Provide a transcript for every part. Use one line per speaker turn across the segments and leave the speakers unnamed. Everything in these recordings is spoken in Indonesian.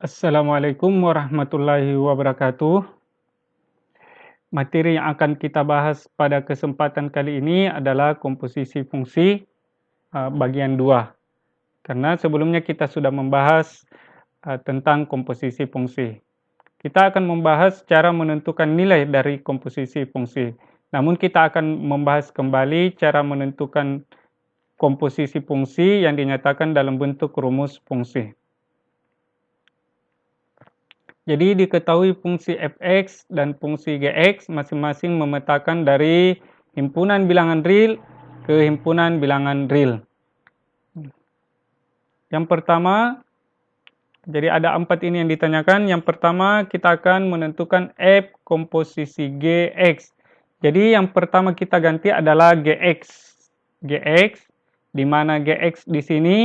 Assalamualaikum warahmatullahi wabarakatuh. Materi yang akan kita bahas pada kesempatan kali ini adalah komposisi fungsi bagian 2. Karena sebelumnya kita sudah membahas tentang komposisi fungsi. Kita akan membahas cara menentukan nilai dari komposisi fungsi. Namun kita akan membahas kembali cara menentukan komposisi fungsi yang dinyatakan dalam bentuk rumus fungsi. Jadi diketahui fungsi fx dan fungsi gx masing-masing memetakan dari himpunan bilangan real ke himpunan bilangan real. Yang pertama, jadi ada 4 ini yang ditanyakan. Yang pertama kita akan menentukan f komposisi gx. Jadi yang pertama kita ganti adalah gx. Gx, di mana gx di sini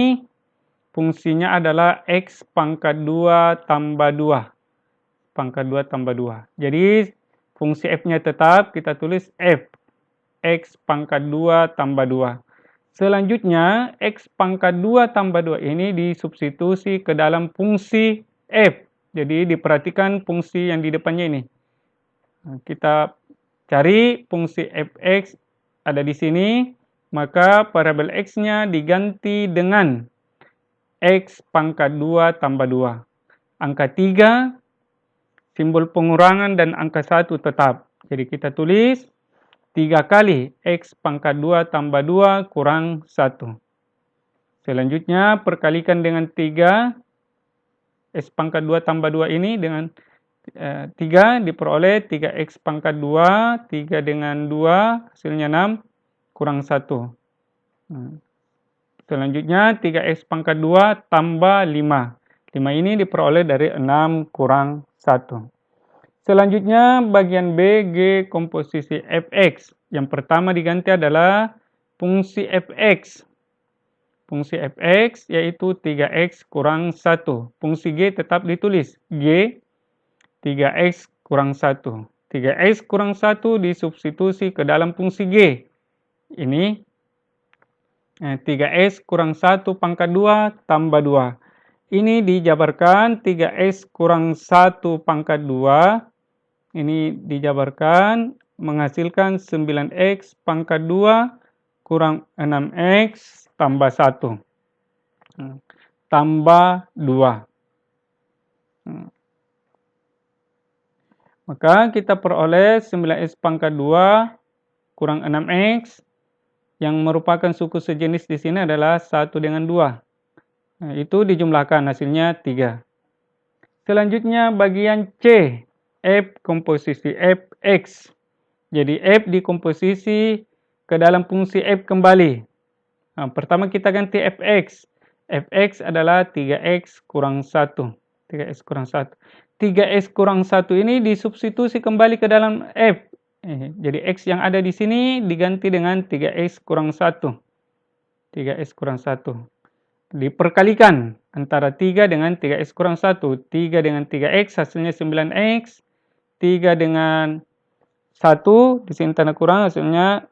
fungsinya adalah x pangkat 2 tambah 2. Pangkat 2 tambah 2. Jadi fungsi f-nya tetap kita tulis f x pangkat 2 tambah 2. Selanjutnya x pangkat 2 tambah 2 ini disubstitusi ke dalam fungsi f. Jadi diperhatikan fungsi yang di depannya ini. Kita cari fungsi fx ada di sini, maka variabel x-nya diganti dengan x pangkat 2 tambah 2. Angka 3 simbol pengurangan dan angka 1 tetap. Jadi kita tulis 3 kali x pangkat 2 tambah 2 kurang 1. Selanjutnya perkalikan dengan 3. X pangkat 2 tambah 2 ini dengan 3 diperoleh 3x pangkat 2. 3 dengan 2 hasilnya 6 kurang 1. Selanjutnya 3x pangkat 2 tambah 5. 5 ini diperoleh dari 6 kurang 1. Selanjutnya bagian B, G komposisi fx. Yang pertama diganti adalah fungsi fx. Fungsi fx yaitu 3x kurang 1. Fungsi G tetap ditulis. G 3x kurang 1. 3x kurang 1 disubstitusi ke dalam fungsi G. Ini 3x kurang 1 pangkat 2 tambah 2. Ini dijabarkan 3x kurang 1 pangkat 2. Ini dijabarkan menghasilkan 9x pangkat 2 kurang 6x tambah 1. Tambah 2. Maka kita peroleh 9x pangkat 2 kurang 6x yang merupakan suku sejenis di sini adalah 1 dengan 2. Nah, itu dijumlahkan hasilnya 3. Selanjutnya bagian C, f komposisi fx. Jadi f dikomposisi ke dalam fungsi f kembali. Nah, pertama kita ganti fx. Fx adalah 3x kurang 1. 3x kurang 1. 3x kurang 1 ini disubstitusi kembali ke dalam f. Jadi x yang ada di sini diganti dengan 3x kurang 1. 3x kurang 1. Diperkalikan antara 3 dengan 3x kurang 1. 3 dengan 3x hasilnya 9x. 3 dengan 1 di sini tanda kurang hasilnya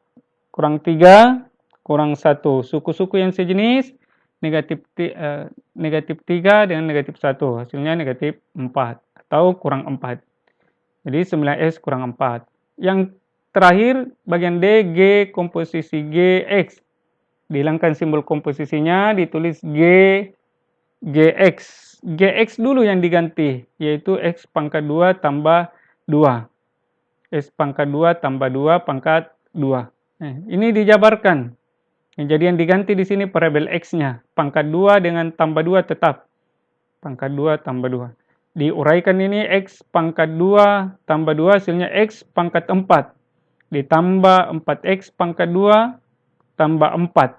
kurang 3 kurang 1. Suku-suku yang sejenis negatif 3 dengan negatif 1 hasilnya negatif 4 atau kurang 4. Jadi 9x kurang 4. Yang terakhir bagian D, G komposisi gx. Dihilangkan simbol komposisinya, ditulis G, Gx. Gx dulu yang diganti, yaitu X pangkat 2 tambah 2. X pangkat 2 tambah 2 pangkat 2. Ini dijabarkan. Jadi yang diganti di sini variabel X-nya. Pangkat 2 dengan tambah 2 tetap. Pangkat 2 tambah 2. Diuraikan ini X pangkat 2 tambah 2 hasilnya X pangkat 4. Ditambah 4X pangkat 2 tambah 4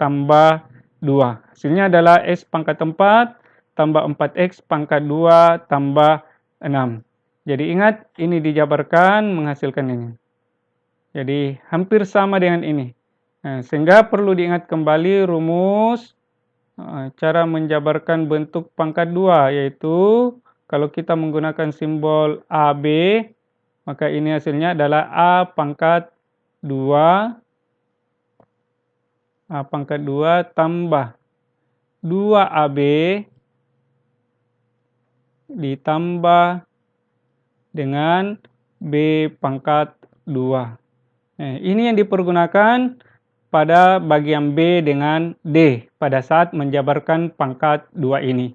tambah 2. Hasilnya adalah x pangkat 4 tambah 4x pangkat 2 tambah 6. Jadi ingat ini dijabarkan menghasilkan ini. Jadi hampir sama dengan ini. Sehingga perlu diingat kembali rumus cara menjabarkan bentuk pangkat 2, yaitu kalau kita menggunakan simbol AB, maka ini hasilnya adalah A pangkat 2 pangkat 2 tambah 2AB ditambah dengan B pangkat 2. Ini yang dipergunakan pada bagian B dengan D pada saat menjabarkan pangkat 2 ini.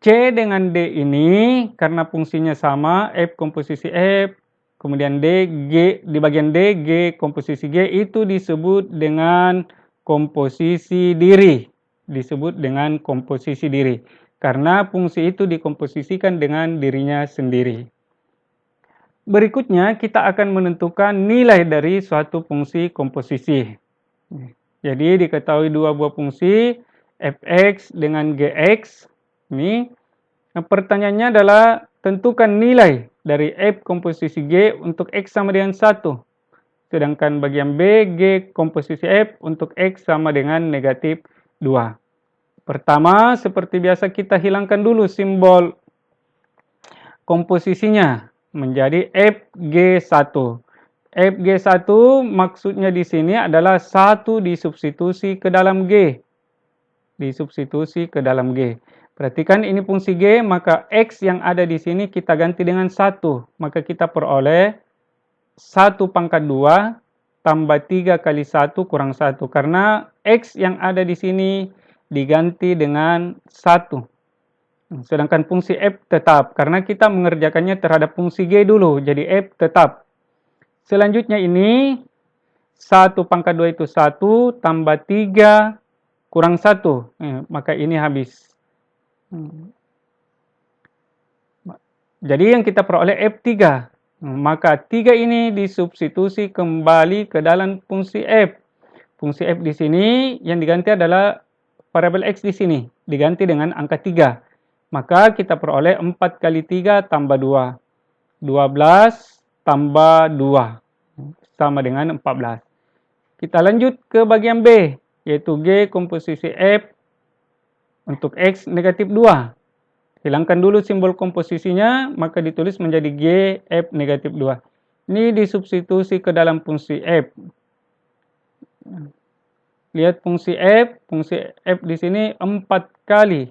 C dengan D ini karena fungsinya sama, F komposisi F, kemudian D, G, di bagian D, G komposisi G itu disebut dengan komposisi diri. Disebut dengan komposisi diri. Karena fungsi itu dikomposisikan dengan dirinya sendiri. Berikutnya kita akan menentukan nilai dari suatu fungsi komposisi. Jadi diketahui dua buah fungsi, fx dengan gx. Ini pertanyaannya adalah tentukan nilai dari f komposisi g untuk x sama dengan 1. Sedangkan bagian B, G komposisi F untuk X sama dengan negatif 2. Pertama, seperti biasa kita hilangkan dulu simbol komposisinya menjadi FG1. FG1 maksudnya di sini adalah 1 disubstitusi ke dalam G. Disubstitusi ke dalam G. Perhatikan ini fungsi G, maka X yang ada di sini kita ganti dengan 1. Maka kita peroleh 1 pangkat 2 tambah 3 kali 1 kurang 1. Karena X yang ada di sini diganti dengan 1. Sedangkan fungsi F tetap. Karena kita mengerjakannya terhadap fungsi G dulu. Jadi F tetap. Selanjutnya ini 1 pangkat 2 itu 1 tambah 3 kurang 1. Maka ini habis. Jadi yang kita peroleh F3. Maka 3 ini disubstitusi kembali ke dalam fungsi F. Fungsi F di sini yang diganti adalah variabel X di sini. Diganti dengan angka 3. Maka kita peroleh 4 kali 3 tambah 2. 12 tambah 2. Sama dengan 14. Kita lanjut ke bagian B. Yaitu G komposisi F untuk X negatif 2. Hilangkan dulu simbol komposisinya, maka ditulis menjadi G F negatif 2. Ini disubstitusi ke dalam fungsi F. Lihat fungsi F di sini 4 kali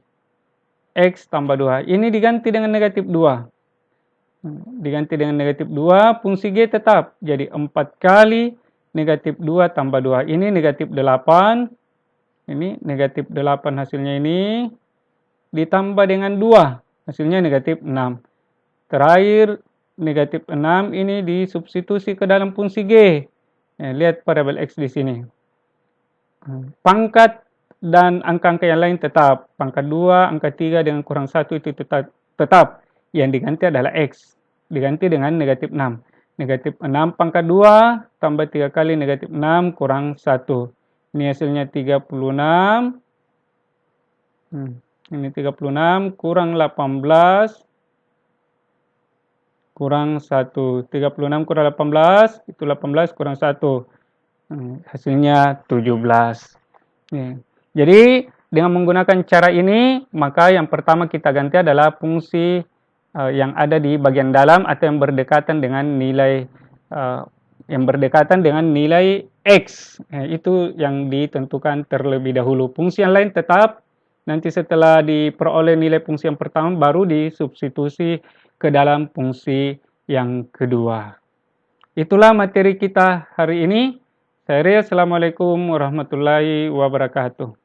X tambah 2. Ini diganti dengan negatif 2. Diganti dengan negatif 2, fungsi G tetap. Jadi 4 kali negatif 2 tambah 2. Ini negatif 8. Ini negatif 8 hasilnya ini. Ditambah dengan 2. Hasilnya negatif 6. Terakhir, negatif 6 ini disubstitusi ke dalam fungsi G. Lihat variabel X di sini. Pangkat dan angka-angka yang lain tetap. Pangkat 2, angka 3 dengan kurang 1 itu tetap. Yang diganti adalah X. Diganti dengan negatif 6. Negatif 6 pangkat 2 tambah 3 kali negatif 6 kurang 1. Ini hasilnya 36. Ini 36 kurang 18 kurang 1. 36 kurang 18, itu 18 kurang 1. Hasilnya 17. Jadi dengan menggunakan cara ini, maka yang pertama kita ganti adalah fungsi yang ada di bagian dalam atau yang berdekatan dengan nilai X. Itu yang ditentukan terlebih dahulu. Fungsi yang lain tetap. Nanti setelah diperoleh nilai fungsi yang pertama, baru disubstitusi ke dalam fungsi yang kedua. Itulah materi kita hari ini. Saya Ria, Assalamualaikum warahmatullahi wabarakatuh.